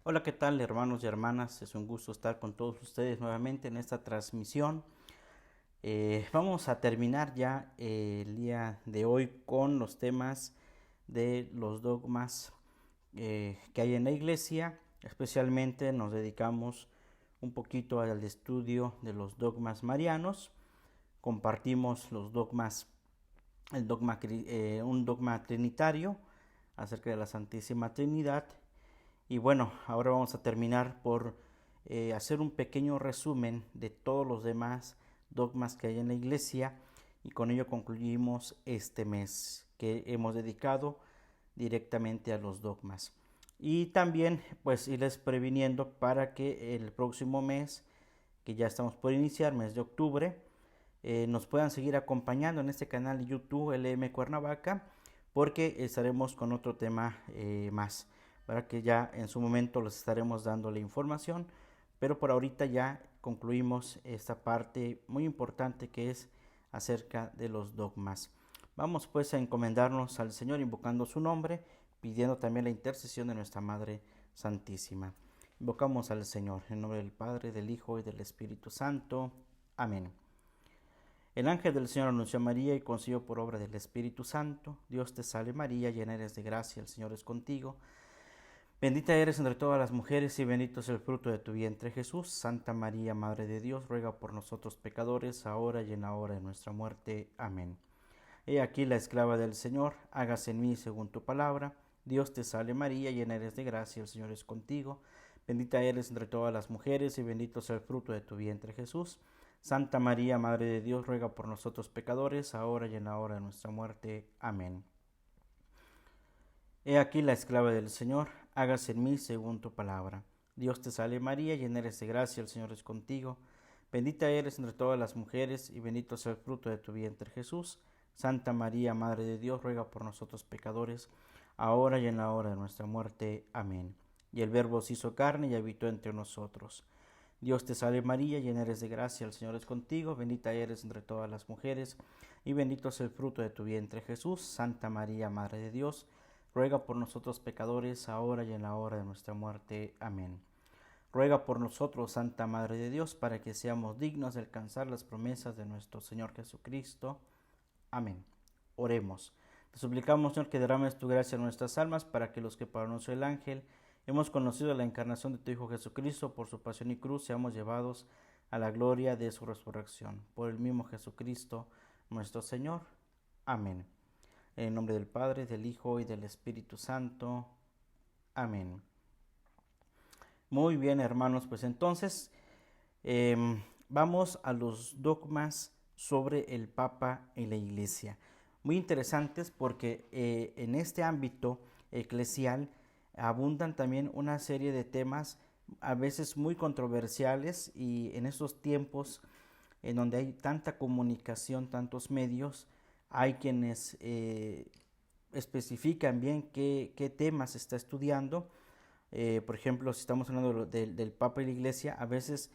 Hola, ¿qué tal, hermanos y hermanas? Es un gusto estar con todos ustedes nuevamente en esta transmisión. Vamos a terminar ya el día de hoy con los temas de los dogmas que hay en la iglesia. Especialmente nos dedicamos un poquito al estudio de los dogmas marianos. Compartimos los dogmas, un dogma trinitario acerca de la Santísima Trinidad. Y bueno, ahora vamos a terminar por hacer un pequeño resumen de todos los demás dogmas que hay en la iglesia, y con ello concluimos este mes que hemos dedicado directamente a los dogmas. Y también pues irles previniendo para que el próximo mes, que ya estamos por iniciar, mes de octubre, nos puedan seguir acompañando en este canal de YouTube LM Cuernavaca, porque estaremos con otro tema más, para que ya en su momento les estaremos dando la información, pero por ahorita ya concluimos esta parte muy importante que es acerca de los dogmas. Vamos pues a encomendarnos al Señor invocando su nombre, pidiendo también la intercesión de nuestra Madre Santísima. Invocamos al Señor en nombre del Padre, del Hijo y del Espíritu Santo. Amén. El ángel del Señor anunció a María y concibió por obra del Espíritu Santo. Dios te salve María, llena eres de gracia, el Señor es contigo. Bendita eres entre todas las mujeres y bendito es el fruto de tu vientre Jesús. Santa María, Madre de Dios, ruega por nosotros pecadores, ahora y en la hora de nuestra muerte. Amén. He aquí la esclava del Señor, hágase en mí según tu palabra. Dios te salve María, llena eres de gracia, el Señor es contigo. Bendita eres entre todas las mujeres y bendito es el fruto de tu vientre Jesús. Santa María, Madre de Dios, ruega por nosotros pecadores, ahora y en la hora de nuestra muerte. Amén. He aquí la esclava del Señor, hágase en mí según tu palabra. Dios te salve María, llena eres de gracia, el Señor es contigo. Bendita eres entre todas las mujeres y bendito es el fruto de tu vientre Jesús. Santa María, Madre de Dios, ruega por nosotros pecadores, ahora y en la hora de nuestra muerte. Amén. Y el Verbo se hizo carne y habitó entre nosotros. Dios te salve María, llena eres de gracia, el Señor es contigo, bendita eres entre todas las mujeres, y bendito es el fruto de tu vientre Jesús. Santa María, Madre de Dios, ruega por nosotros pecadores, ahora y en la hora de nuestra muerte. Amén. Ruega por nosotros, Santa Madre de Dios, para que seamos dignos de alcanzar las promesas de nuestro Señor Jesucristo. Amén. Oremos. Te suplicamos, Señor, que derrames tu gracia en nuestras almas, para que los que por anuncio del ángel hemos conocido la encarnación de tu Hijo Jesucristo, por su pasión y cruz, seamos llevados a la gloria de su resurrección. Por el mismo Jesucristo, nuestro Señor. Amén. En el nombre del Padre, del Hijo y del Espíritu Santo. Amén. Muy bien, hermanos, pues entonces vamos a los dogmas sobre el Papa y la Iglesia. Muy interesantes porque en este ámbito eclesial abundan también una serie de temas a veces muy controversiales, y en estos tiempos en donde hay tanta comunicación, tantos medios, hay quienes especifican bien qué temas se está estudiando. Por ejemplo, si estamos hablando del Papa y la Iglesia, a veces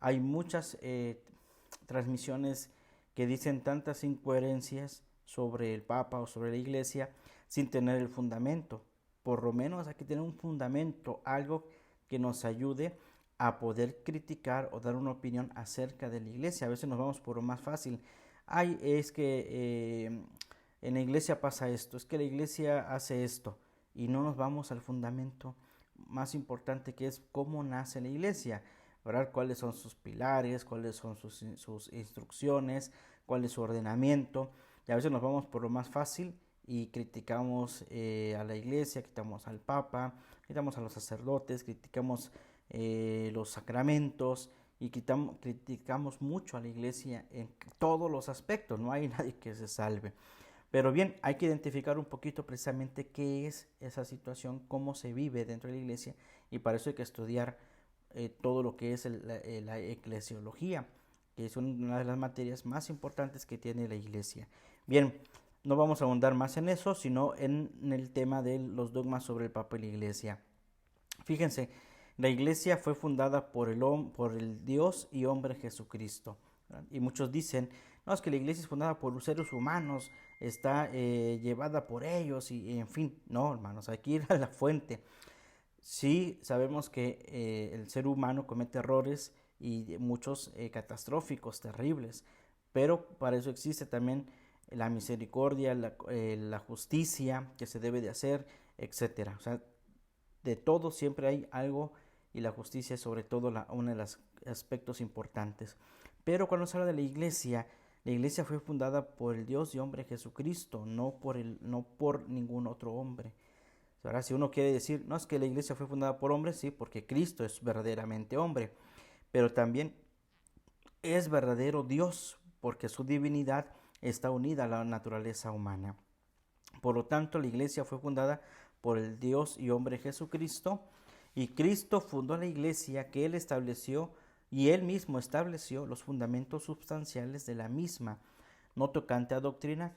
hay muchas transmisiones que dicen tantas incoherencias sobre el Papa o sobre la Iglesia sin tener el fundamento. Por lo menos hay que tener un fundamento, algo que nos ayude a poder criticar o dar una opinión acerca de la Iglesia. A veces nos vamos por lo más fácil. Ay, es que en la Iglesia pasa esto, es que la Iglesia hace esto, y no nos vamos al fundamento más importante, que es cómo nace la Iglesia, ¿verdad? Cuáles son sus pilares, cuáles son sus instrucciones, cuál es su ordenamiento. Y a veces nos vamos por lo más fácil y criticamos a la Iglesia, criticamos al Papa, criticamos a los sacerdotes, criticamos los sacramentos, y criticamos mucho a la Iglesia en todos los aspectos. No hay nadie que se salve. Pero bien, hay que identificar un poquito precisamente qué es esa situación, cómo se vive dentro de la Iglesia, y para eso hay que estudiar todo lo que es la eclesiología, que es una de las materias más importantes que tiene la Iglesia. Bien, no vamos a ahondar más en eso, sino en el tema de los dogmas sobre el Papa y la Iglesia. Fíjense, la Iglesia fue fundada por el Dios y hombre Jesucristo, ¿verdad? Y muchos dicen, no, es que la Iglesia es fundada por los seres humanos, está llevada por ellos, y en fin, no, hermanos, hay que ir a la fuente. Sí, sabemos que el ser humano comete errores y muchos catastróficos, terribles, pero para eso existe también la misericordia, la justicia que se debe de hacer, etcétera. O sea, de todo siempre hay algo y la justicia es sobre todo uno de los aspectos importantes. Pero cuando se habla de la iglesia fue fundada por el Dios y hombre Jesucristo, no por ningún otro hombre. Ahora, si uno quiere decir, no es que la iglesia fue fundada por hombres, sí, porque Cristo es verdaderamente hombre, pero también es verdadero Dios, porque su divinidad está unida a la naturaleza humana. Por lo tanto, la iglesia fue fundada por el Dios y hombre Jesucristo, y Cristo fundó la iglesia que él estableció y él mismo estableció los fundamentos sustanciales de la misma, no tocante a doctrina,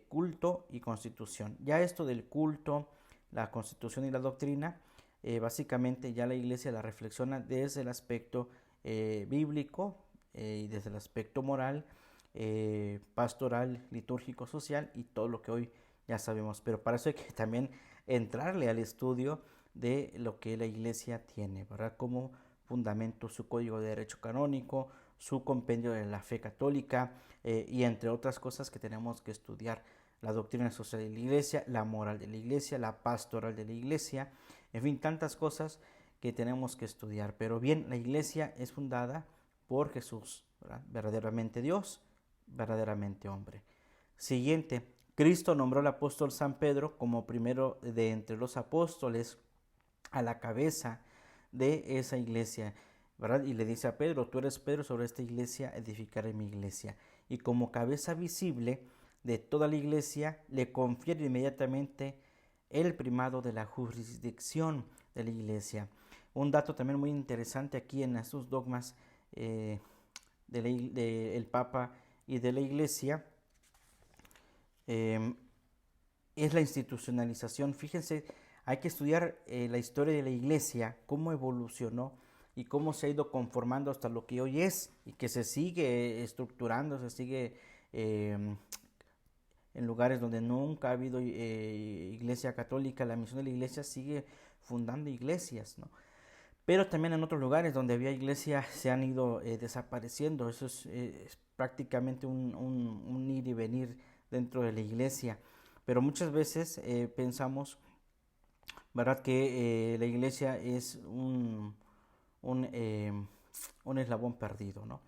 culto y constitución. Ya esto del culto, la constitución y la doctrina, básicamente ya la iglesia la reflexiona desde el aspecto bíblico y desde el aspecto moral, pastoral, litúrgico, social y todo lo que hoy ya sabemos. Pero para eso hay que también entrarle al estudio de lo que la iglesia tiene, ¿verdad? Como fundamento su código de derecho canónico, su compendio de la fe católica y entre otras cosas que tenemos que estudiar: la doctrina social de la iglesia, la moral de la iglesia, la pastoral de la iglesia, en fin, tantas cosas que tenemos que estudiar. Pero bien, la iglesia es fundada por Jesús, ¿verdad? Verdaderamente Dios, verdaderamente hombre. Siguiente, Cristo nombró al apóstol San Pedro como primero de entre los apóstoles, a la cabeza de esa iglesia, ¿verdad? Y le dice a Pedro: tú eres Pedro, sobre esta iglesia edificaré mi iglesia. Y como cabeza visible de toda la iglesia, le confiere inmediatamente el primado de la jurisdicción de la iglesia. Un dato también muy interesante aquí en estos dogmas del Papa y de la iglesia eh, es la institucionalización. Fíjense, hay que estudiar la historia de la iglesia, cómo evolucionó y cómo se ha ido conformando hasta lo que hoy es, y que se sigue estructurando, se sigue en lugares donde nunca ha habido iglesia católica. La misión de la iglesia sigue fundando iglesias, ¿no? Pero también en otros lugares donde había iglesias se han ido desapareciendo. Eso es prácticamente un ir y venir dentro de la iglesia. Pero muchas veces pensamos, ¿verdad?, que la iglesia es un, eh, un eslabón perdido, ¿no?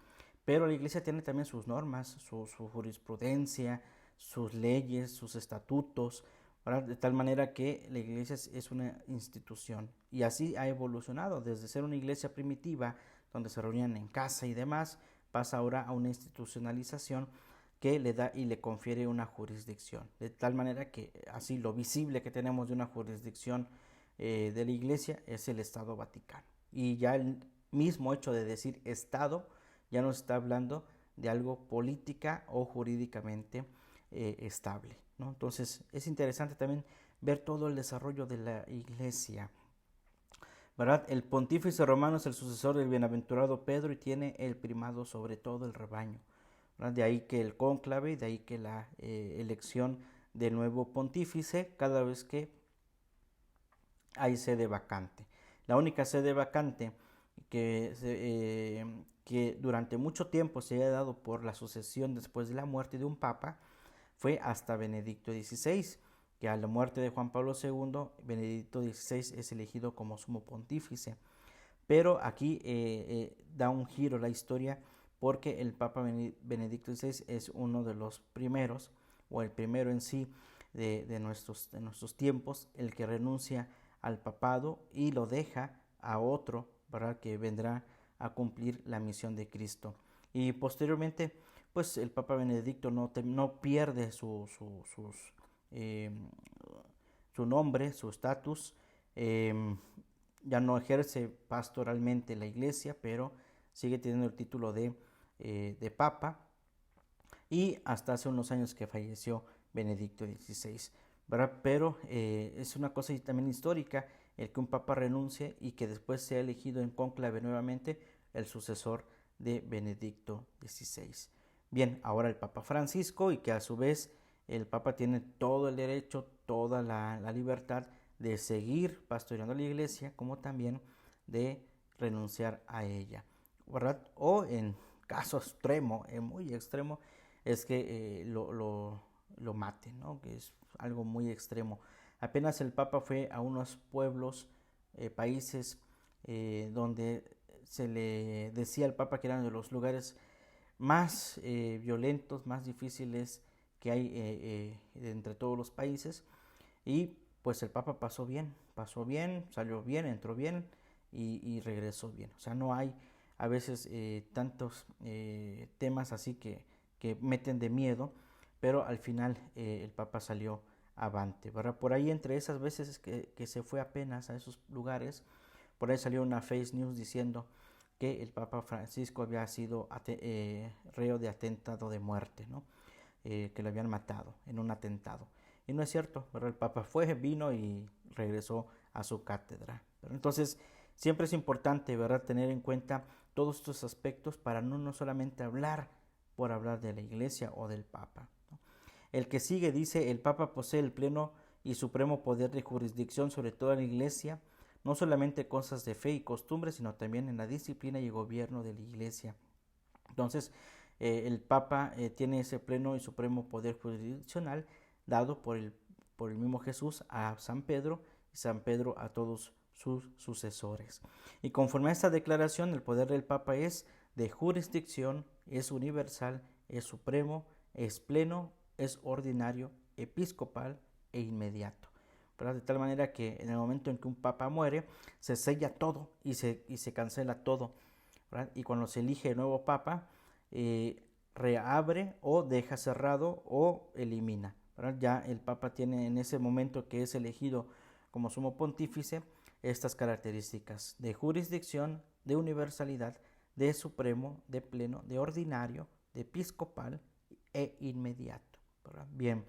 Pero la iglesia tiene también sus normas, su jurisprudencia, sus leyes, sus estatutos, ¿verdad? De tal manera que la iglesia es una institución. Y así ha evolucionado, desde ser una iglesia primitiva, donde se reunían en casa y demás, pasa ahora a una institucionalización que le da y le confiere una jurisdicción. De tal manera que así lo visible que tenemos de una jurisdicción de la iglesia es el Estado Vaticano. Y ya el mismo hecho de decir Estado ya nos está hablando de algo política o jurídicamente estable, ¿no? Entonces es interesante también ver todo el desarrollo de la iglesia, ¿verdad? El pontífice romano es el sucesor del bienaventurado Pedro y tiene el primado sobre todo el rebaño, ¿verdad? De ahí que el cónclave y de ahí que la elección del nuevo pontífice cada vez que hay sede vacante. La única sede vacante que durante mucho tiempo se haya dado por la sucesión después de la muerte de un papa fue hasta Benedicto XVI, que a la muerte de Juan Pablo II, Benedicto XVI es elegido como sumo pontífice. Pero aquí da un giro la historia, porque el Papa Benedicto XVI es uno de los primeros, o el primero en sí, de nuestros tiempos, el que renuncia al papado y lo deja a otro, ¿verdad?, que vendrá a cumplir la misión de Cristo. Y posteriormente, pues el Papa Benedicto no pierde eh, su nombre, su estatus. Ya no ejerce pastoralmente la iglesia, pero sigue teniendo el título de Papa, y hasta hace unos años que falleció Benedicto XVI, ¿verdad? Pero es una cosa también histórica el que un papa renuncie y que después sea elegido en cónclave nuevamente el sucesor de Benedicto XVI. Bien, ahora el Papa Francisco, y que a su vez el Papa tiene todo el derecho, toda la libertad de seguir pastoreando la iglesia como también de renunciar a ella, ¿verdad? O en caso extremo, muy extremo, es que lo maten, ¿no? Que es algo muy extremo. Apenas el Papa fue a unos pueblos, países donde se le decía al Papa que eran de los lugares más violentos, más difíciles que hay entre todos los países. Y pues el Papa pasó bien, salió bien, entró bien y regresó bien. O sea, no hay a veces tantos temas así que meten de miedo, pero al final el Papa salió avante, ¿verdad? Por ahí entre esas veces que se fue apenas a esos lugares, por ahí salió una Face News diciendo que el Papa Francisco había sido reo de atentado de muerte, ¿no? Que lo habían matado en un atentado. Y no es cierto, ¿verdad? El Papa fue, vino y regresó a su cátedra. Pero entonces, siempre es importante, ¿verdad?, tener en cuenta todos estos aspectos para no solamente hablar por hablar de la Iglesia o del Papa, ¿no? El que sigue dice, el Papa posee el pleno y supremo poder de jurisdicción sobre toda la Iglesia, no solamente cosas de fe y costumbres, sino también en la disciplina y gobierno de la Iglesia. Entonces, el Papa tiene ese pleno y supremo poder jurisdiccional dado por el mismo Jesús a San Pedro y San Pedro a todos sus sucesores. Y conforme a esta declaración, el poder del Papa es de jurisdicción, es universal, es supremo, es pleno, es ordinario, episcopal e inmediato, ¿verdad? De tal manera que en el momento en que un Papa muere, se sella todo y se cancela todo, ¿verdad? Y cuando se elige el nuevo Papa, reabre o deja cerrado o elimina, ¿verdad? Ya el Papa tiene en ese momento que es elegido como sumo pontífice estas características de jurisdicción, de universalidad, de supremo, de pleno, de ordinario, de episcopal e inmediato, ¿verdad? Bien,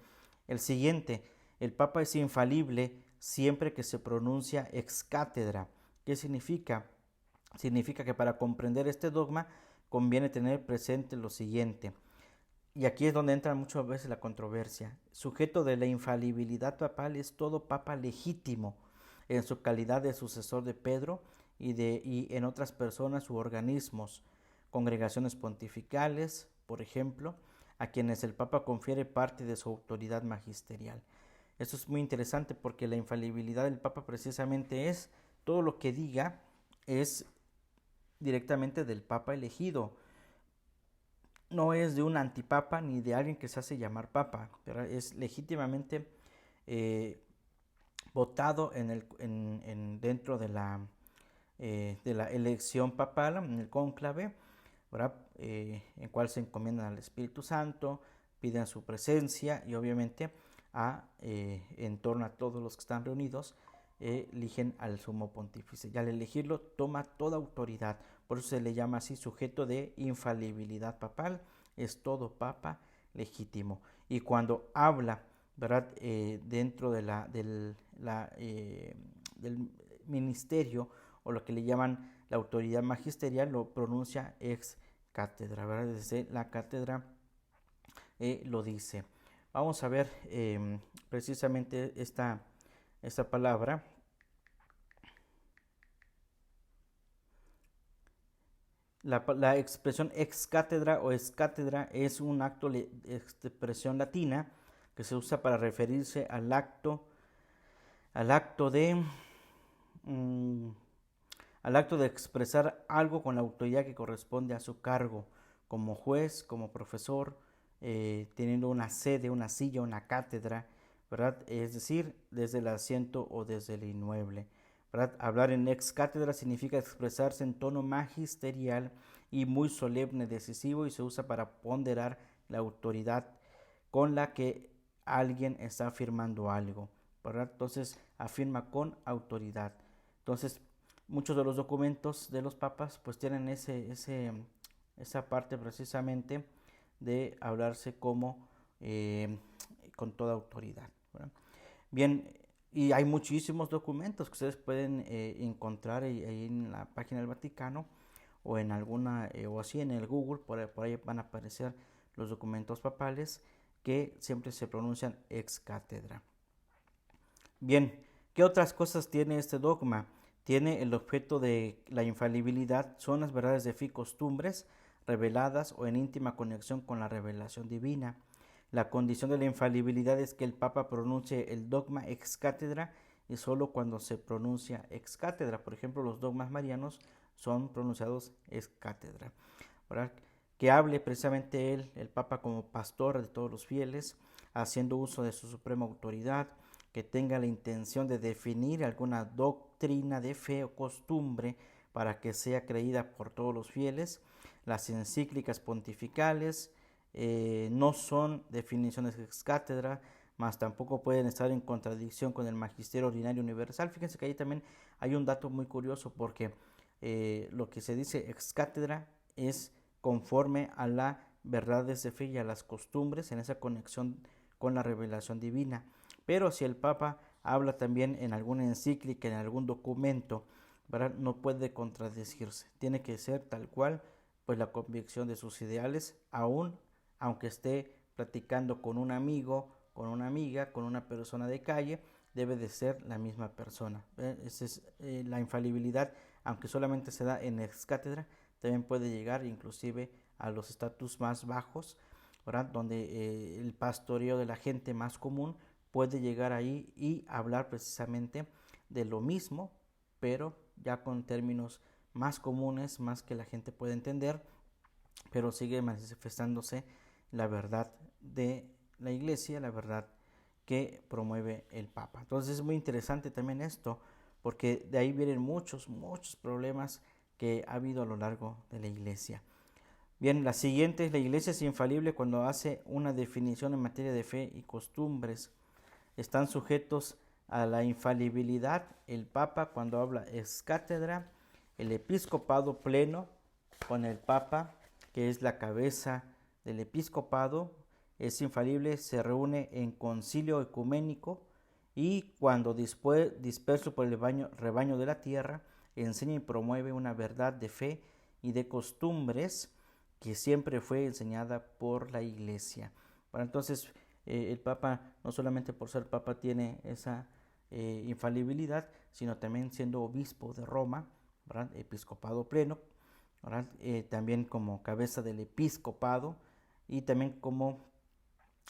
el siguiente, el Papa es infalible siempre que se pronuncia ex cátedra. ¿Qué significa? Significa que para comprender este dogma conviene tener presente lo siguiente, y aquí es donde entra muchas veces la controversia. Sujeto de la infalibilidad papal es todo papa legítimo en su calidad de sucesor de Pedro y en otras personas u organismos, congregaciones pontificales, por ejemplo, a quienes el Papa confiere parte de su autoridad magisterial. Esto es muy interesante porque la infalibilidad del Papa precisamente es todo lo que diga es directamente del Papa elegido. No es de un antipapa ni de alguien que se hace llamar papa, pero es legítimamente eh, votado dentro de la elección papal, en el cónclave, ¿verdad? En cual se encomiendan al Espíritu Santo, piden su presencia y obviamente en torno a todos los que están reunidos, eligen al sumo pontífice. Y al elegirlo toma toda autoridad, por eso se le llama así sujeto de infalibilidad papal, es todo papa legítimo. Y cuando habla, ¿verdad?, dentro del ministerio o lo que le llaman la autoridad magisterial, lo pronuncia ex cátedra, ¿verdad? Desde la cátedra lo dice. Vamos a ver precisamente esta palabra. La expresión ex cátedra o ex cátedra es un acto de expresión latina que se usa para referirse al acto de al acto de expresar algo con la autoridad que corresponde a su cargo, como juez, como profesor, teniendo una sede, una silla, una cátedra, ¿verdad? Es decir, desde el asiento o desde el inmueble, ¿verdad? Hablar en ex cátedra significa expresarse en tono magisterial y muy solemne, decisivo, y se usa para ponderar la autoridad con la que alguien está afirmando algo, ¿verdad? Entonces afirma con autoridad. Entonces muchos de los documentos de los papas pues tienen esa parte precisamente de hablarse como con toda autoridad, ¿verdad? Bien, y hay muchísimos documentos que ustedes pueden encontrar ahí en la página del Vaticano o en alguna o así en el Google, por ahí van a aparecer los documentos papales que siempre se pronuncian ex cátedra. Bien, ¿Qué otras cosas tiene este dogma? Tiene el objeto de la infalibilidad, son las verdades de fe y costumbres reveladas o en íntima conexión con la revelación divina. La condición de la infalibilidad es que el Papa pronuncie el dogma ex cátedra y solo cuando se pronuncia ex cátedra. Por ejemplo, los dogmas marianos son pronunciados ex cátedra, ¿verdad? Que hable precisamente él, el Papa, como pastor de todos los fieles, haciendo uso de su suprema autoridad, que tenga la intención de definir alguna doctrina de fe o costumbre para que sea creída por todos los fieles. Las encíclicas pontificales no son definiciones ex cátedra, mas tampoco pueden estar en contradicción con el magisterio ordinario universal. Fíjense que ahí también hay un dato muy curioso, porque lo que se dice ex cátedra es conforme a las verdades de fe y a las costumbres en esa conexión con la revelación divina. Pero si el Papa habla también en alguna encíclica, en algún documento, ¿verdad?, no puede contradecirse, tiene que ser tal cual pues la convicción de sus ideales, aunque esté platicando con un amigo, con una amiga, con una persona de calle, debe de ser la misma persona. Esa es la infalibilidad, aunque solamente se da en ex cátedra, también puede llegar inclusive a los estatus más bajos, ¿verdad?, donde el pastoreo de la gente más común puede llegar ahí y hablar precisamente de lo mismo, pero ya con términos más comunes, más que la gente puede entender, pero sigue manifestándose la verdad de la Iglesia, la verdad que promueve el Papa. Entonces es muy interesante también esto, porque de ahí vienen muchos problemas que ha habido a lo largo de la Iglesia. Bien, la siguiente es: la Iglesia es infalible cuando hace una definición en materia de fe y costumbres. Están sujetos a la infalibilidad el Papa cuando habla ex cátedra, el episcopado pleno con el Papa, que es la cabeza del episcopado, es infalible, se reúne en concilio ecuménico y cuando disperso por el rebaño de la tierra, enseña y promueve una verdad de fe y de costumbres que siempre fue enseñada por la Iglesia. Bueno, entonces el Papa, no solamente por ser Papa, tiene esa infalibilidad, sino también siendo obispo de Roma, ¿verdad?, episcopado pleno, ¿verdad?, también como cabeza del episcopado y también como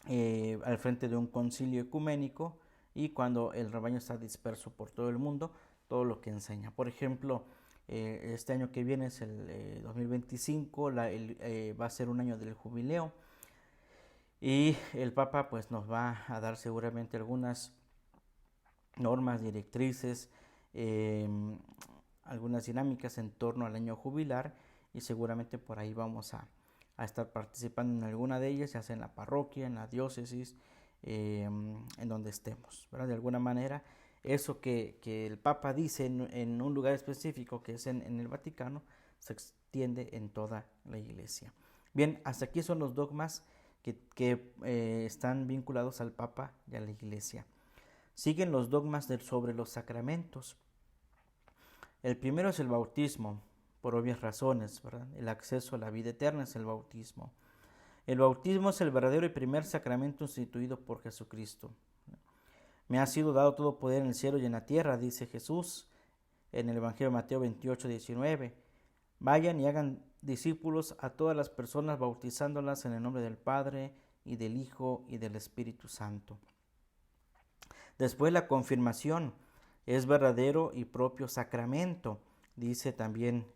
al frente de un concilio ecuménico, y cuando el rebaño está disperso por todo el mundo, todo lo que enseña. Por ejemplo, este año que viene es el 2025, va a ser un año del jubileo, y el Papa pues nos va a dar seguramente algunas normas, directrices, algunas dinámicas en torno al año jubilar, y seguramente por ahí vamos a estar participando en alguna de ellas, ya sea en la parroquia, en la diócesis, en donde estemos, ¿verdad? De alguna manera, eso que el Papa dice en un lugar específico, que es en el Vaticano, se extiende en toda la Iglesia. Bien, hasta aquí son los dogmas que están vinculados al Papa y a la Iglesia. Siguen los dogmas sobre los sacramentos. El primero es el bautismo, por obvias razones, ¿verdad? El acceso a la vida eterna es el bautismo. El bautismo es el verdadero y primer sacramento instituido por Jesucristo. Me ha sido dado todo poder en el cielo y en la tierra, dice Jesús en el Evangelio de Mateo 28:19. Vayan y hagan discípulos a todas las personas, bautizándolas en el nombre del Padre y del Hijo y del Espíritu Santo. Después, la confirmación es verdadero y propio sacramento, dice también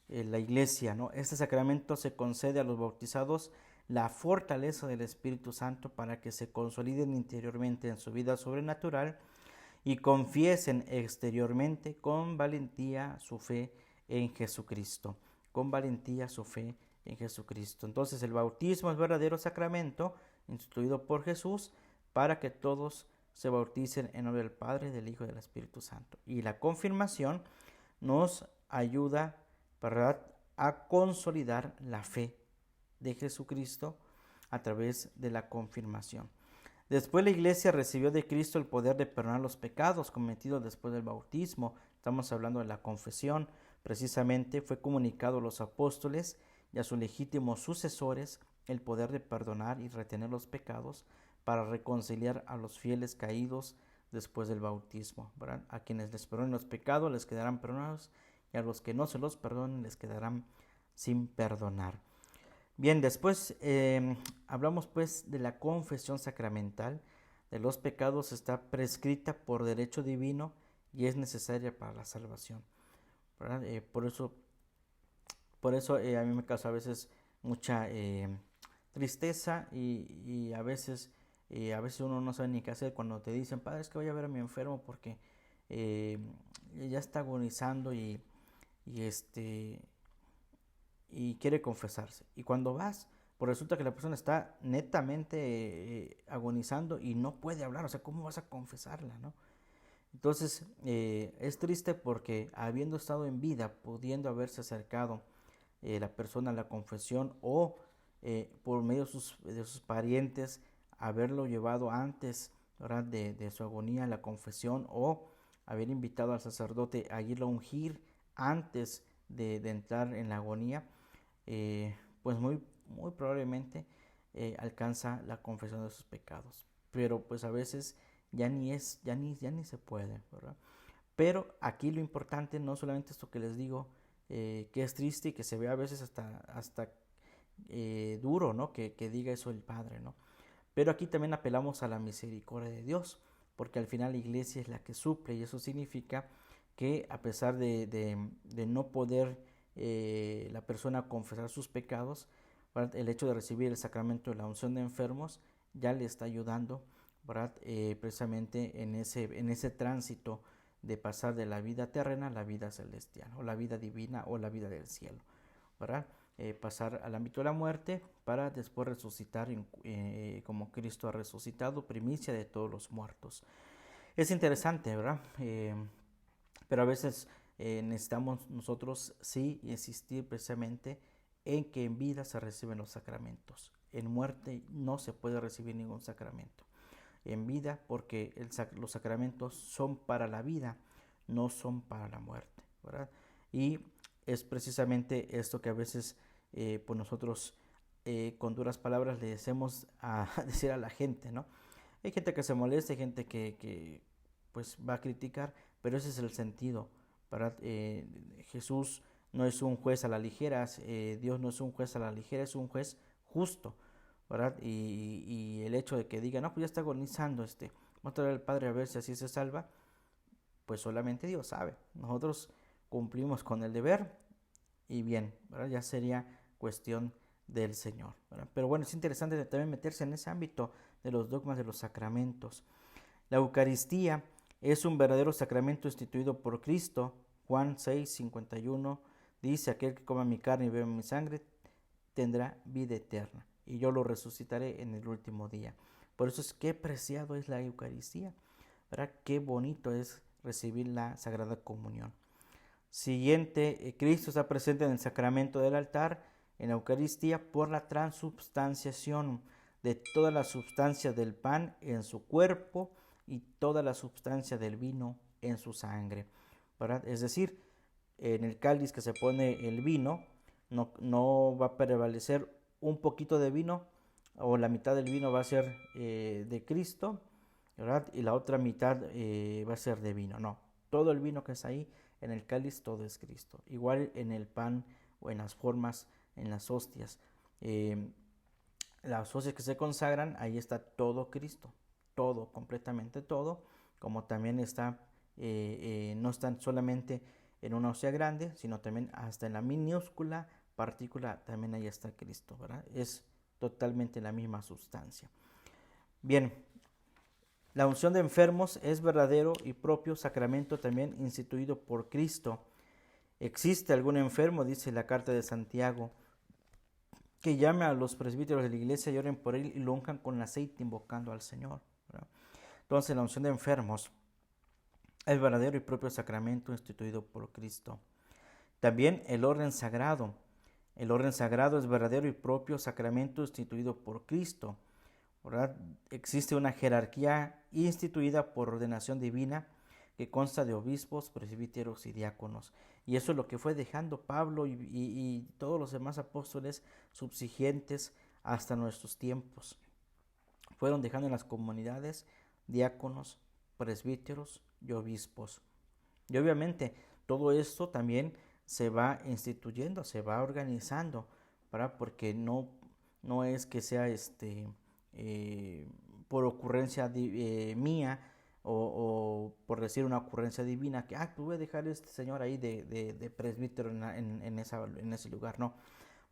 la Iglesia, ¿no? Este sacramento se concede a los bautizados la fortaleza del Espíritu Santo para que se consoliden interiormente en su vida sobrenatural y confiesen exteriormente con valentía su fe en Jesucristo. Con valentía su fe en Jesucristo. Entonces, el bautismo es verdadero sacramento instituido por Jesús para que todos se bauticen en nombre del Padre, del Hijo y del Espíritu Santo. Y la confirmación nos ayuda, ¿verdad?, a consolidar la fe de Jesucristo a través de la confirmación. Después la Iglesia recibió de Cristo el poder de perdonar los pecados cometidos después del bautismo. Estamos hablando de la confesión. Precisamente fue comunicado a los apóstoles y a sus legítimos sucesores el poder de perdonar y retener los pecados para reconciliar a los fieles caídos después del bautismo, ¿verdad? A quienes les perdonen los pecados les quedarán perdonados, y a los que no se los perdonen les quedarán sin perdonar. Bien, después hablamos pues de la confesión sacramental de los pecados. Está prescrita por derecho divino y es necesaria para la salvación, ¿verdad? Por eso a mí me causa a veces mucha tristeza y a veces uno no sabe ni qué hacer cuando te dicen, padre, es que voy a ver a mi enfermo porque eh, ya está agonizando y quiere confesarse. Y cuando vas, pues resulta que la persona está netamente agonizando y no puede hablar. O sea, ¿cómo vas a confesarla, no? Entonces, es triste porque habiendo estado en vida, pudiendo haberse acercado la persona a la confesión o por medio de sus parientes, haberlo llevado antes, ¿verdad? De su agonía a la confesión, o haber invitado al sacerdote a irlo a ungir antes de entrar en la agonía, pues muy probablemente alcanza la confesión de sus pecados. Pero pues a veces ya ni se puede, ¿verdad? Pero aquí lo importante no solamente esto que les digo, que es triste y que se ve a veces hasta duro, ¿no? Que diga eso el Padre, ¿no? Pero aquí también apelamos a la misericordia de Dios, porque al final la iglesia es la que suple, y eso significa que a pesar de no poder la persona confesar sus pecados, ¿verdad? El hecho de recibir el sacramento de la unción de enfermos ya le está ayudando, ¿verdad? Precisamente en ese tránsito de pasar de la vida terrena a la vida celestial, o la vida divina, o la vida del cielo, ¿verdad? Pasar al ámbito de la muerte para después resucitar como Cristo ha resucitado, primicia de todos los muertos. Es interesante, ¿verdad? Pero a veces necesitamos nosotros sí insistir precisamente en que en vida se reciben los sacramentos. En muerte no se puede recibir ningún sacramento. En vida, porque los sacramentos son para la vida, no son para la muerte, ¿verdad? Y es precisamente esto que a veces pues nosotros con duras palabras le decimos a decir a la gente, ¿no? Hay gente que se molesta, hay gente que pues va a criticar, pero ese es el sentido, ¿verdad? Jesús no es un juez a la ligera, Dios no es un juez a la ligera, es un juez justo, ¿verdad? Y el hecho de que diga, no, pues ya está agonizando, vamos a traer al Padre a ver si así se salva, pues solamente Dios sabe. Nosotros cumplimos con el deber y bien, ¿verdad? Ya sería cuestión del Señor, ¿verdad? Pero bueno, es interesante también meterse en ese ámbito de los dogmas de los sacramentos. La Eucaristía es un verdadero sacramento instituido por Cristo. Juan 6:51 dice, aquel que coma mi carne y beba mi sangre tendrá vida eterna, y yo lo resucitaré en el último día. Por eso es que preciado es la Eucaristía, ¿verdad? Qué bonito es recibir la Sagrada Comunión. Siguiente, Cristo está presente en el sacramento del altar, en la Eucaristía, por la transubstanciación de toda la substancia del pan en su cuerpo y toda la substancia del vino en su sangre, ¿verdad? Es decir, en el cáliz que se pone el vino, no va a prevalecer un poquito de vino, o la mitad del vino va a ser de Cristo, ¿verdad? Y la otra mitad va a ser de vino. No, todo el vino que es ahí en el cáliz, todo es Cristo. Igual en el pan o en las formas, en las hostias. Las hostias que se consagran, ahí está todo Cristo, todo, completamente todo, como también está, no están solamente en una hostia grande, sino también hasta en la minúscula partícula, también ahí está Cristo, ¿verdad? Es totalmente la misma sustancia. Bien, la unción de enfermos es verdadero y propio sacramento también instituido por Cristo. ¿Existe algún enfermo? Dice la carta de Santiago, que llame a los presbíteros de la iglesia y oren por él y lo unjan con aceite invocando al Señor, ¿verdad? Entonces la unción de enfermos es verdadero y propio sacramento instituido por Cristo. También el orden sagrado. El orden sagrado es verdadero y propio sacramento instituido por Cristo, ¿verdad? Existe una jerarquía instituida por ordenación divina que consta de obispos, presbíteros y diáconos. Y eso es lo que fue dejando Pablo y todos los demás apóstoles subsiguientes hasta nuestros tiempos. Fueron dejando en las comunidades diáconos, presbíteros y obispos. Y obviamente todo esto también se va instituyendo, se va organizando, ¿verdad? Porque no es que sea por ocurrencia mía o por decir una ocurrencia divina, que pues voy a dejar a este señor ahí de presbítero en ese lugar. No,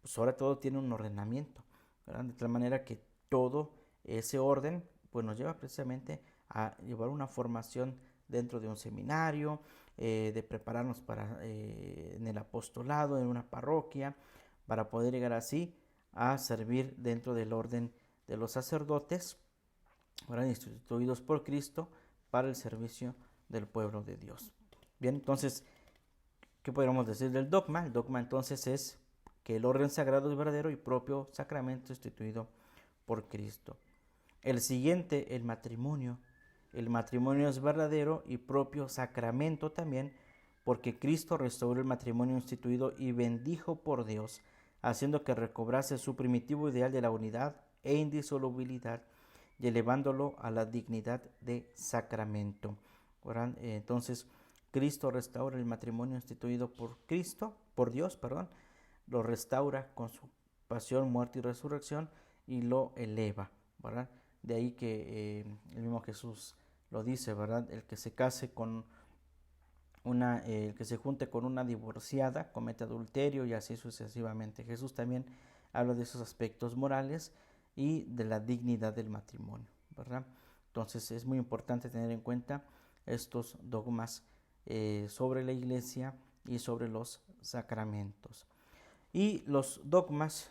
pues ahora todo tiene un ordenamiento, ¿verdad? De tal manera que todo ese orden pues nos lleva precisamente a llevar una formación dentro de un seminario, de prepararnos para en el apostolado, en una parroquia, para poder llegar así a servir dentro del orden de los sacerdotes, ¿verdad? Instituidos por Cristo para el servicio del pueblo de Dios. Bien, entonces, ¿qué podríamos decir del dogma? El dogma entonces es que el orden sagrado es verdadero y propio sacramento instituido por Cristo. El siguiente, el matrimonio. El matrimonio es verdadero y propio sacramento también, porque Cristo restauró el matrimonio instituido y bendijo por Dios, haciendo que recobrase su primitivo ideal de la unidad e indisolubilidad y elevándolo a la dignidad de sacramento. Entonces, Cristo restaura el matrimonio instituido por Dios, lo restaura con su pasión, muerte y resurrección y lo eleva, ¿verdad? De ahí que el mismo Jesús lo dice, ¿verdad? El que se case con el que se junte con una divorciada comete adulterio y así sucesivamente. Jesús también habla de esos aspectos morales y de la dignidad del matrimonio, ¿verdad? Entonces es muy importante tener en cuenta estos dogmas sobre la iglesia y sobre los sacramentos. Y los dogmas,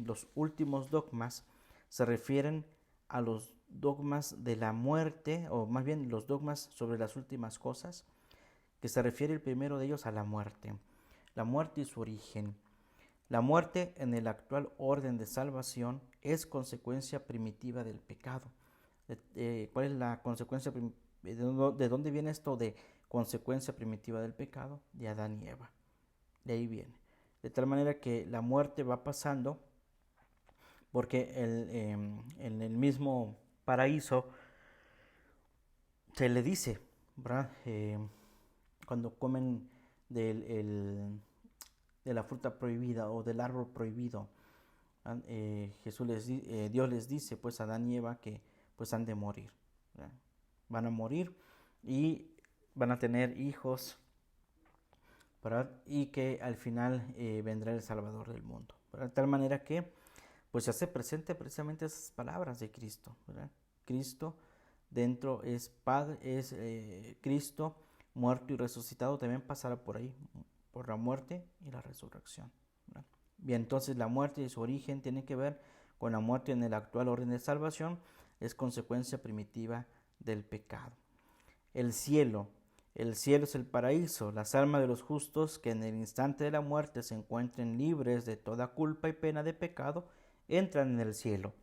los últimos dogmas, se refieren a los dogmas de la muerte, o más bien los dogmas sobre las últimas cosas, que se refiere el primero de ellos a la muerte y su origen. La muerte en el actual orden de salvación es consecuencia primitiva del pecado. ¿Cuál es la consecuencia? ¿De dónde viene esto de consecuencia primitiva del pecado? De Adán y Eva. De ahí viene. De tal manera que la muerte va pasando porque en el mismo paraíso se le dice, ¿verdad? Cuando comen de la fruta prohibida o del árbol prohibido, Dios les dice pues a Adán y Eva que pues han de morir, ¿verdad? Van a morir y van a tener hijos, ¿verdad? Y que al final vendrá el Salvador del mundo, ¿verdad? De tal manera que pues se hace presente precisamente esas palabras de Cristo, ¿verdad? Cristo dentro es Padre, es Cristo muerto y resucitado, también pasará por ahí, por la muerte y la resurrección, ¿verdad? Bien, entonces la muerte y su origen tiene que ver con la muerte en el actual orden de salvación, es consecuencia primitiva del pecado. El cielo es el paraíso, las almas de los justos que en el instante de la muerte se encuentren libres de toda culpa y pena de pecado, entran en el cielo.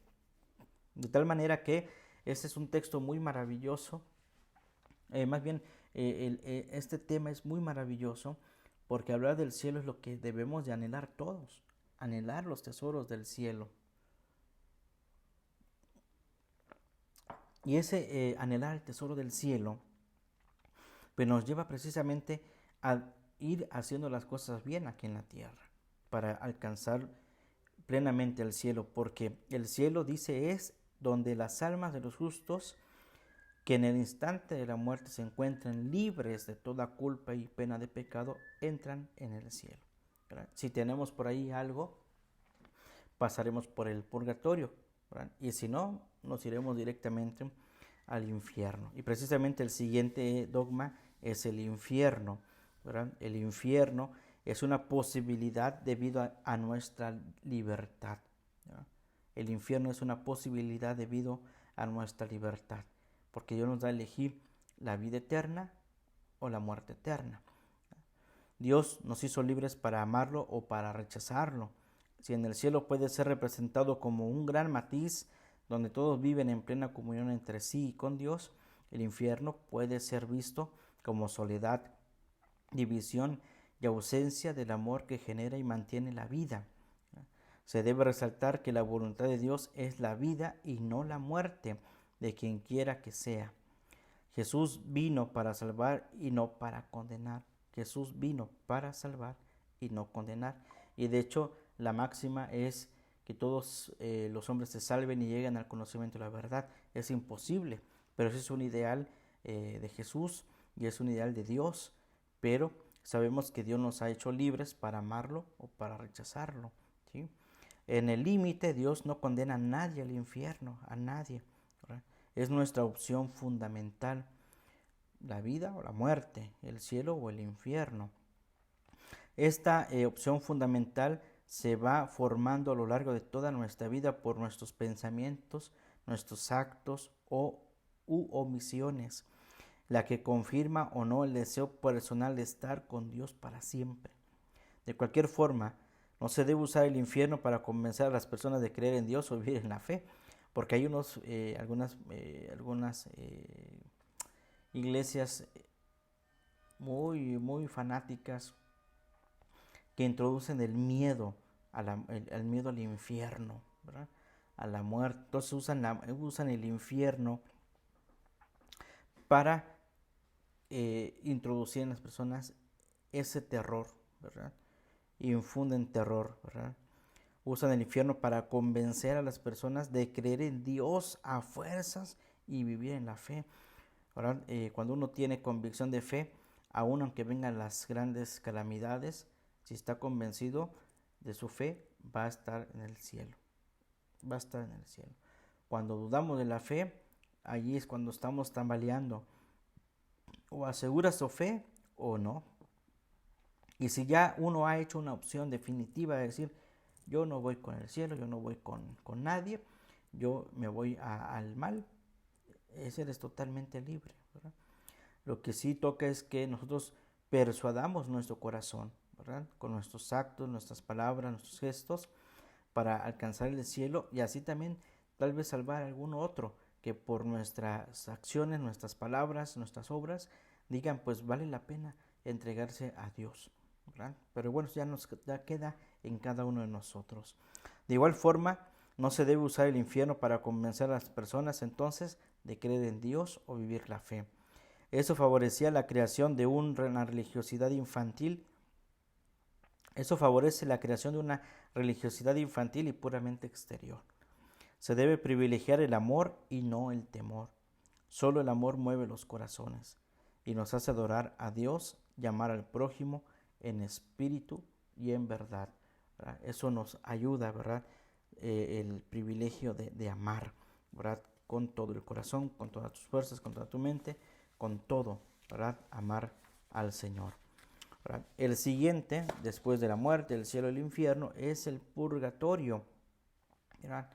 De tal manera que este es un texto muy maravilloso, más bien este tema es muy maravilloso porque hablar del cielo es lo que debemos de anhelar todos, anhelar los tesoros del cielo. Y ese anhelar el tesoro del cielo pues nos lleva precisamente a ir haciendo las cosas bien aquí en la tierra para alcanzar plenamente el cielo, porque el cielo, dice, es donde las almas de los justos que en el instante de la muerte se encuentran libres de toda culpa y pena de pecado, entran en el cielo, ¿verdad? Si tenemos por ahí algo, pasaremos por el purgatorio, ¿verdad? Y si no, nos iremos directamente al infierno. Y precisamente el siguiente dogma es el infierno, ¿verdad? El infierno es una posibilidad debido a nuestra libertad, ¿verdad? El infierno es una posibilidad debido a nuestra libertad, porque Dios nos da a elegir la vida eterna o la muerte eterna. Dios nos hizo libres para amarlo o para rechazarlo. Si en el cielo puede ser representado como un gran matiz donde todos viven en plena comunión entre sí y con Dios, el infierno puede ser visto como soledad, división y ausencia del amor que genera y mantiene la vida. Se debe resaltar que la voluntad de Dios es la vida y no la muerte de quien quiera que sea. Jesús vino para salvar y no para condenar. Jesús vino para salvar y no condenar. Y de hecho, la máxima es que todos los hombres se salven y lleguen al conocimiento de la verdad. Es imposible, pero ese es un ideal de Jesús y es un ideal de Dios. Pero sabemos que Dios nos ha hecho libres para amarlo o para rechazarlo, ¿sí? En el límite, Dios no condena a nadie al infierno, a nadie, ¿verdad? Es nuestra opción fundamental, la vida o la muerte, el cielo o el infierno. Esta opción fundamental se va formando a lo largo de toda nuestra vida por nuestros pensamientos, nuestros actos u omisiones, la que confirma o no el deseo personal de estar con Dios para siempre. De cualquier forma, no se debe usar el infierno para convencer a las personas de creer en Dios o vivir en la fe, porque hay algunas iglesias muy fanáticas que introducen el miedo el miedo al infierno, ¿verdad? A la muerte. Entonces usan el infierno para introducir en las personas ese terror, ¿verdad? Infunden terror, ¿verdad? Usan el infierno para convencer a las personas de creer en Dios a fuerzas y vivir en la fe, ¿verdad? Cuando uno tiene convicción de fe, aun aunque vengan las grandes calamidades, si está convencido de su fe, va a estar en el cielo. Va a estar en el cielo. Cuando dudamos de la fe, allí es cuando estamos tambaleando. O aseguras tu fe o no. Y si ya uno ha hecho una opción definitiva de decir, yo no voy con el cielo, yo no voy con nadie, yo me voy al mal, ese eres totalmente libre, ¿verdad? Lo que sí toca es que nosotros persuadamos nuestro corazón, ¿verdad? Con nuestros actos, nuestras palabras, nuestros gestos, para alcanzar el cielo y así también tal vez salvar a alguno otro que por nuestras acciones, nuestras palabras, nuestras obras digan pues vale la pena entregarse a Dios, ¿verdad? Pero bueno, ya queda en cada uno de nosotros. De igual forma, no se debe usar el infierno para convencer a las personas entonces de creer en Dios o vivir la fe. Eso favorecía la creación de una religiosidad infantil. Eso favorece la creación de una religiosidad infantil y puramente exterior. Se debe privilegiar el amor y no el temor. Solo el amor mueve los corazones y nos hace adorar a Dios y amar al prójimo en espíritu y en verdad, ¿verdad? Eso nos ayuda, ¿verdad? El privilegio de amar, ¿verdad? Con todo el corazón, con todas tus fuerzas, con toda tu mente, con todo, ¿verdad? Amar al Señor, ¿verdad? El siguiente, después de la muerte, el cielo y el infierno, es el purgatorio, ¿verdad?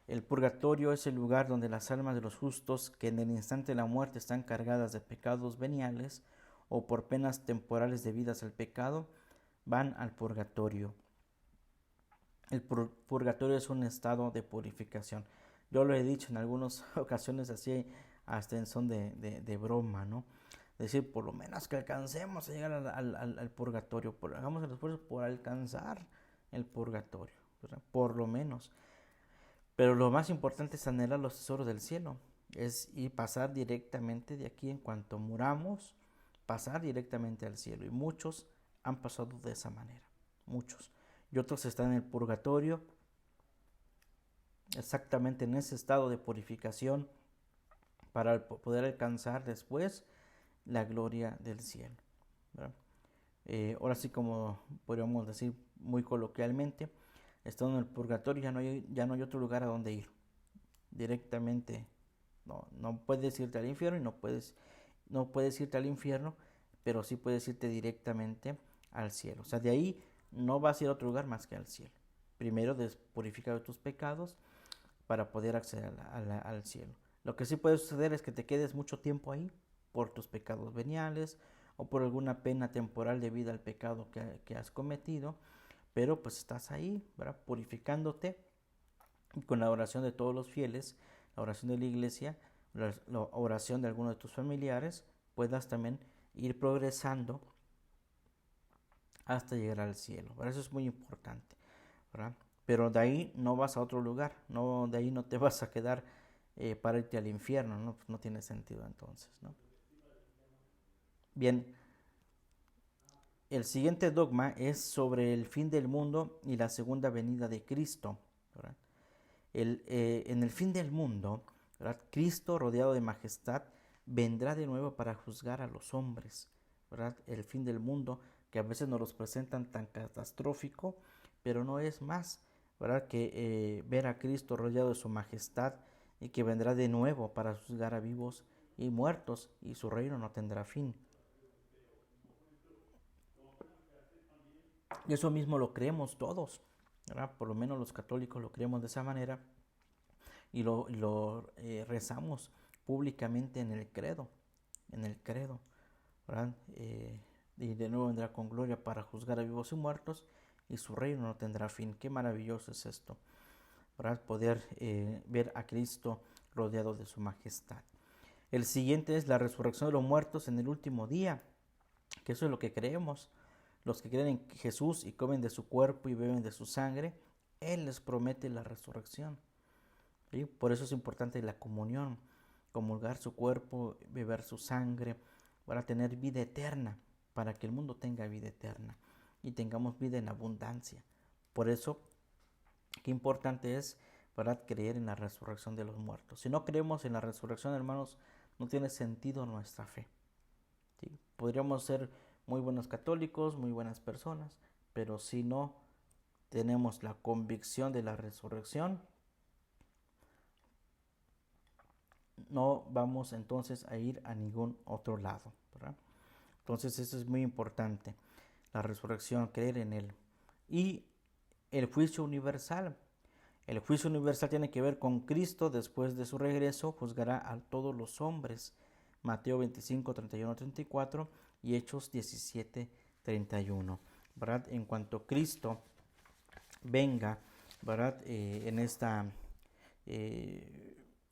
El purgatorio es el lugar donde las almas de los justos que en el instante de la muerte están cargadas de pecados veniales o por penas temporales debidas al pecado, van al purgatorio. El purgatorio es un estado de purificación. Yo lo he dicho en algunas ocasiones así, hasta en son de broma, ¿no? Es decir, por lo menos que alcancemos a llegar al purgatorio, hagamos el esfuerzo por alcanzar el purgatorio, ¿verdad? Por lo menos. Pero lo más importante es anhelar los tesoros del cielo, es ir pasar directamente de aquí en cuanto muramos, pasar directamente al cielo. Y muchos han pasado de esa manera, muchos. Y otros están en el purgatorio, exactamente en ese estado de purificación, para poder alcanzar después la gloria del cielo, ¿verdad? Ahora sí, como podríamos decir muy coloquialmente, estando en el purgatorio ya no hay otro lugar a donde ir. Directamente no puedes irte al infierno y no puedes irte al infierno, pero sí puedes irte directamente al cielo. O sea, de ahí no vas a ir a otro lugar más que al cielo. Primero purificar tus pecados para poder acceder al cielo. Lo que sí puede suceder es que te quedes mucho tiempo ahí por tus pecados veniales o por alguna pena temporal debido al pecado que has cometido, pero pues estás ahí, ¿verdad? Purificándote, y con la oración de todos los fieles, la oración de la iglesia, la oración de algunos de tus familiares, puedas también ir progresando hasta llegar al cielo, ¿verdad? Eso es muy importante, ¿verdad? Pero de ahí no vas a otro lugar, de ahí no te vas a quedar para irte al infierno, ¿no? Pues no tiene sentido entonces, ¿no? Bien, el siguiente dogma es sobre el fin del mundo y la segunda venida de Cristo, ¿verdad? En el fin del mundo, ¿verdad? Cristo, rodeado de majestad, vendrá de nuevo para juzgar a los hombres, ¿verdad? El fin del mundo, que a veces nos los presentan tan catastrófico, pero no es más, ¿verdad? Que ver a Cristo rodeado de su majestad y que vendrá de nuevo para juzgar a vivos y muertos, y su reino no tendrá fin. Y eso mismo lo creemos todos, ¿verdad? Por lo menos los católicos lo creemos de esa manera y lo rezamos públicamente en el credo, ¿verdad? Y de nuevo vendrá con gloria para juzgar a vivos y muertos y su reino no tendrá fin. Qué maravilloso es esto, ¿verdad? Poder ver a Cristo rodeado de su majestad. El siguiente es la resurrección de los muertos en el último día, que eso es lo que creemos. Los que creen en Jesús y comen de su cuerpo y beben de su sangre, Él les promete la resurrección. ¿Sí? Por eso es importante la comunión, comulgar su cuerpo, beber su sangre, para tener vida eterna, para que el mundo tenga vida eterna y tengamos vida en abundancia. Por eso, qué importante es, ¿verdad?, creer en la resurrección de los muertos. Si no creemos en la resurrección, hermanos, no tiene sentido nuestra fe. ¿Sí? Podríamos ser muy buenos católicos, muy buenas personas, pero si no tenemos la convicción de la resurrección, no vamos entonces a ir a ningún otro lado, ¿verdad? Entonces eso es muy importante, la resurrección, creer en Él. Y el juicio universal. El juicio universal tiene que ver con Cristo después de su regreso, juzgará a todos los hombres. Mateo 25, 31, 34 y Hechos 17, 31. ¿Verdad? En cuanto Cristo venga, ¿verdad? En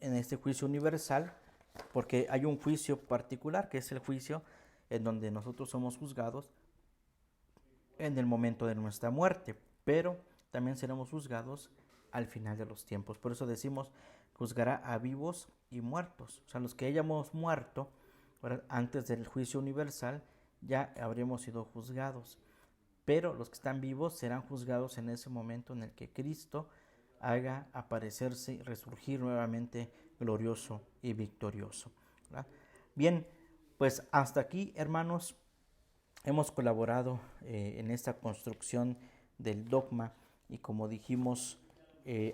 este juicio universal, porque hay un juicio particular que es el juicio en donde nosotros somos juzgados en el momento de nuestra muerte, pero también seremos juzgados al final de los tiempos. Por eso decimos, juzgará a vivos y muertos. O sea, los que hayamos muerto, ¿verdad?, antes del juicio universal, ya habremos sido juzgados. Pero los que están vivos serán juzgados en ese momento en el que Cristo haga aparecerse y resurgir nuevamente glorioso y victorioso, ¿verdad? Bien, pues hasta aquí, hermanos, hemos colaborado en esta construcción del dogma y como dijimos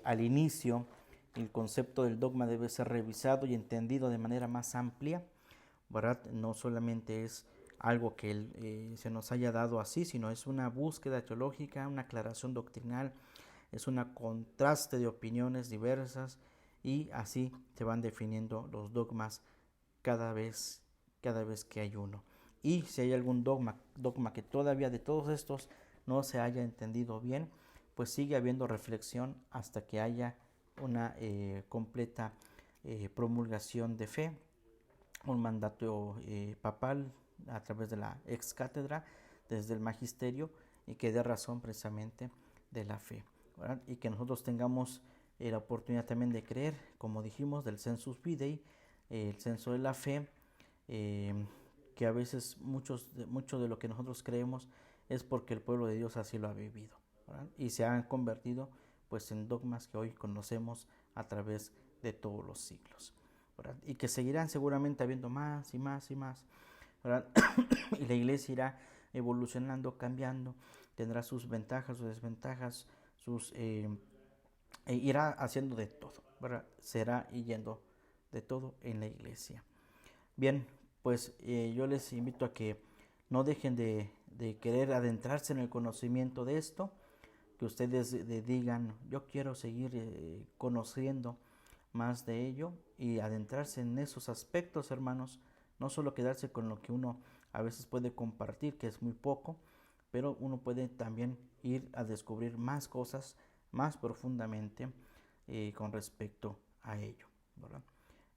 al inicio, el concepto del dogma debe ser revisado y entendido de manera más amplia, ¿verdad? No solamente es algo que se nos haya dado así, sino es una búsqueda teológica, una aclaración doctrinal, es un contraste de opiniones diversas y así se van definiendo los dogmas cada vez que hay uno. Y si hay algún dogma que todavía de todos estos no se haya entendido bien, pues sigue habiendo reflexión hasta que haya una completa promulgación de fe, un mandato papal a través de la ex cátedra, desde el magisterio, y que dé razón precisamente de la fe, ¿verdad? Y que nosotros tengamos la oportunidad también de creer, como dijimos, del sensus fidei, el censo de la fe, que a veces mucho de lo que nosotros creemos es porque el pueblo de Dios así lo ha vivido, ¿verdad? Y se han convertido pues en dogmas que hoy conocemos a través de todos los siglos, ¿verdad? Y que seguirán seguramente habiendo más y más y más, ¿verdad? Y la iglesia irá evolucionando, cambiando, tendrá sus ventajas, sus desventajas, irá haciendo de todo, ¿verdad? Será yendo de todo en la iglesia. Bien, pues yo les invito a que no dejen de querer adentrarse en el conocimiento de esto, que ustedes digan, yo quiero seguir conociendo más de ello y adentrarse en esos aspectos, hermanos, no solo quedarse con lo que uno a veces puede compartir, que es muy poco, pero uno puede también ir a descubrir más cosas más profundamente con respecto a ello, ¿verdad?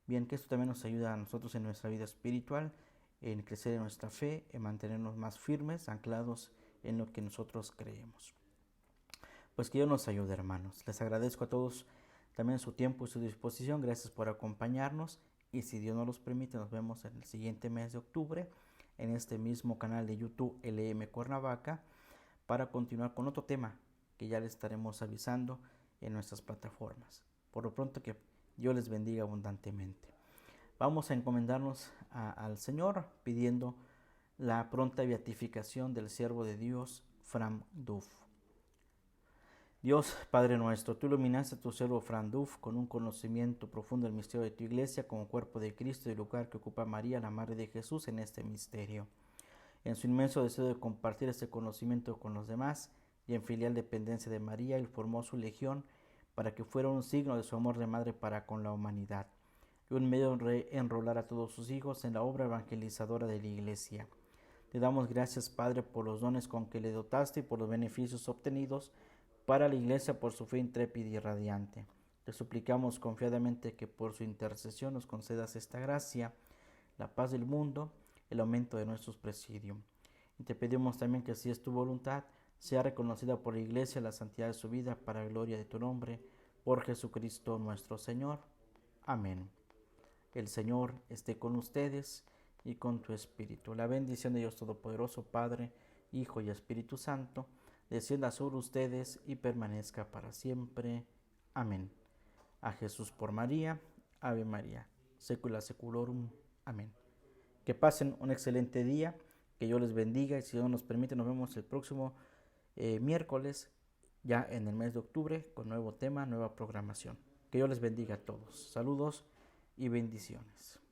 Bien, que esto también nos ayuda a nosotros en nuestra vida espiritual, en crecer en nuestra fe, en mantenernos más firmes, anclados en lo que nosotros creemos. Pues que Dios nos ayude, hermanos. Les agradezco a todos también su tiempo y su disposición. Gracias por acompañarnos. Y si Dios nos los permite, nos vemos en el siguiente mes de octubre en este mismo canal de YouTube LM Cuernavaca para continuar con otro tema que ya les estaremos avisando en nuestras plataformas. Por lo pronto, que Dios les bendiga abundantemente. Vamos a encomendarnos al Señor pidiendo la pronta beatificación del siervo de Dios, Fran Duf. Dios Padre nuestro, tú iluminaste a tu siervo Fran Duf con un conocimiento profundo del misterio de tu iglesia como cuerpo de Cristo y el lugar que ocupa María, la Madre de Jesús, en este misterio. En su inmenso deseo de compartir este conocimiento con los demás y en filial dependencia de María, él formó su legión para que fuera un signo de su amor de madre para con la humanidad y un medio de enrolar a todos sus hijos en la obra evangelizadora de la iglesia. Te damos gracias, Padre, por los dones con que le dotaste y por los beneficios obtenidos para la iglesia por su fe intrépida y radiante. Te suplicamos confiadamente que por su intercesión nos concedas esta gracia, la paz del mundo, el aumento de nuestros presidium. Y te pedimos también que, si es tu voluntad, sea reconocida por la iglesia la santidad de su vida para la gloria de tu nombre, por Jesucristo nuestro Señor. Amén. El Señor esté con ustedes y con tu espíritu. La bendición de Dios Todopoderoso, Padre, Hijo y Espíritu Santo, descienda sobre ustedes y permanezca para siempre. Amén. A Jesús por María, Ave María, secula seculorum. Amén. Que pasen un excelente día, que Dios les bendiga y, si Dios nos permite, nos vemos el próximo miércoles, ya en el mes de octubre, con nuevo tema, nueva programación. Que Dios les bendiga a todos. Saludos y bendiciones.